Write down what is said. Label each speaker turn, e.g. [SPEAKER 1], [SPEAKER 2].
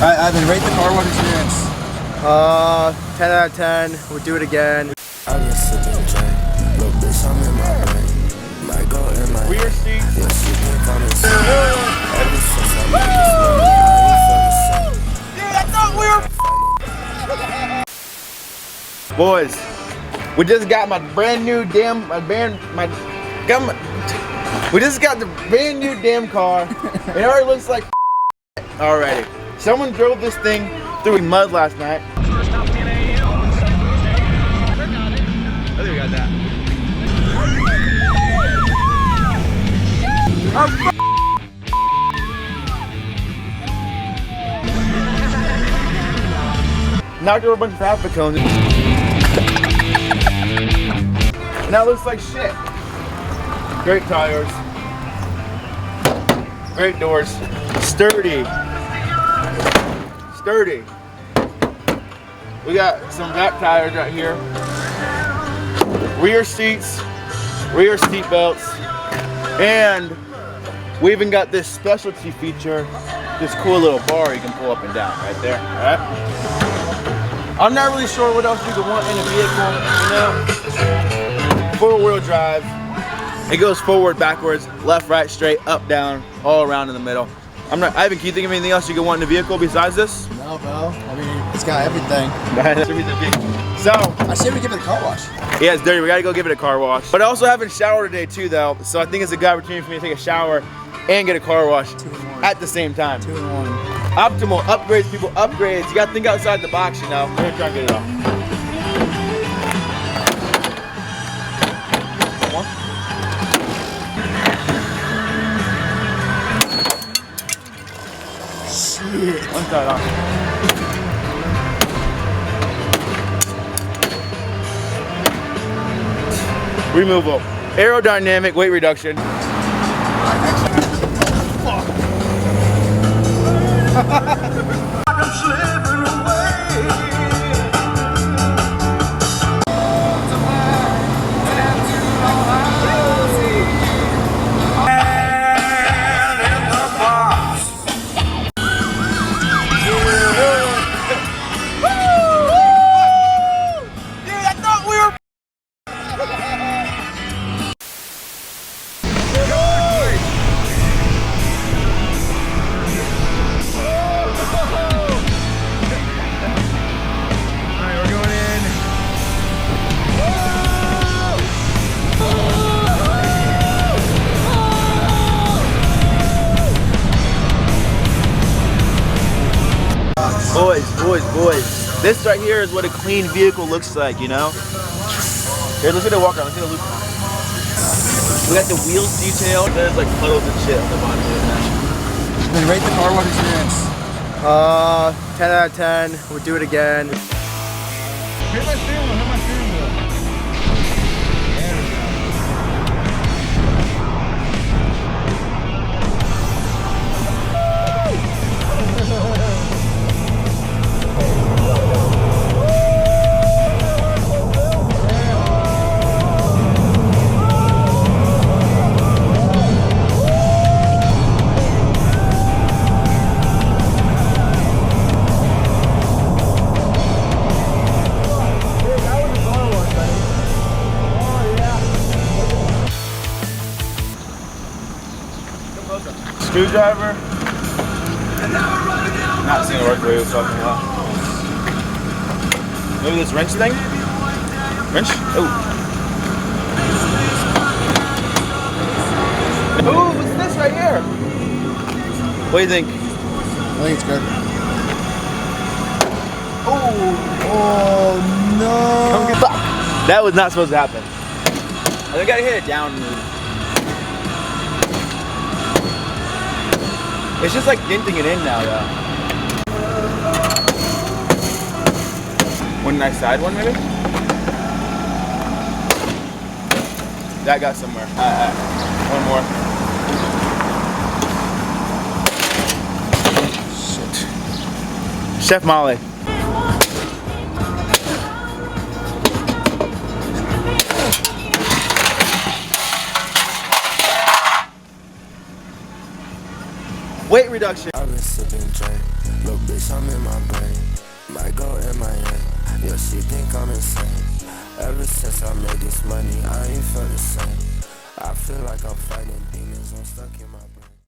[SPEAKER 1] Alright, Ivan, rate the car wash experience.
[SPEAKER 2] 10 out of 10. We'll do it again.
[SPEAKER 3] Rear seats. Dude, I thought we were boys. We just got my brand new damn we just got the brand new damn car. It already looks like already. Someone drove this thing through mud last night. I think we got that. Knocked over a bunch of traffic cones. Now it looks like shit. Great tires. Great doors. Sturdy. Sturdy. We got some back tires right here. Rear seats. Rear seat belts. And we even got this specialty feature. This cool little bar you can pull up and down right there. Alright? I'm not really sure what else you could want in a vehicle, you know? 4-wheel drive. It goes forward, backwards, left, right, straight, up, down, all around in the middle. Ivan, can you think of anything else you could want in a vehicle besides this?
[SPEAKER 1] No, bro. I mean, it's got everything.
[SPEAKER 3] So,
[SPEAKER 1] I say we give it a car wash.
[SPEAKER 3] Yeah, it's dirty. We gotta go give it a car wash. But I also haven't showered today too, though. So I think it's a good opportunity for me to take a shower and get a car wash at the same time.
[SPEAKER 1] 2 in 1.
[SPEAKER 3] Optimal upgrades, people. Upgrades. You gotta think outside the box, you know. We're gonna try and get it off.
[SPEAKER 1] Shit.
[SPEAKER 3] One side off. Removal. Aerodynamic weight reduction. Boys. This right here is what a clean vehicle looks like, you know? Here, let's get a walk around. Let's get a loop. We got the wheels detailed. There's like puddles and shit on the bottom of it.
[SPEAKER 1] Then rate the car wash experience.
[SPEAKER 2] 10 out of 10. We'll do it again.
[SPEAKER 1] Here's my steering wheel. Here's my steering wheel.
[SPEAKER 3] Screwdriver. Not seeing the work where he was talking about. Maybe this wrench thing? Wrench? Oh. Ooh, what's this right here? What do you think?
[SPEAKER 1] I think it's good.
[SPEAKER 3] Oh no! That was not supposed to happen. I think I gotta hit it down and move. It's just like denting it in now, though. One nice side one, maybe? That got somewhere. One more. Shit. Chef Molly. Weight reduction.
[SPEAKER 4] I've been sipping drink, Little bitch, I'm in my brain. Might go MIA. Yo, she think I'm insane. Ever since I made this money, I ain't felt the same. I feel like I'm fighting demons, I'm stuck in my brain.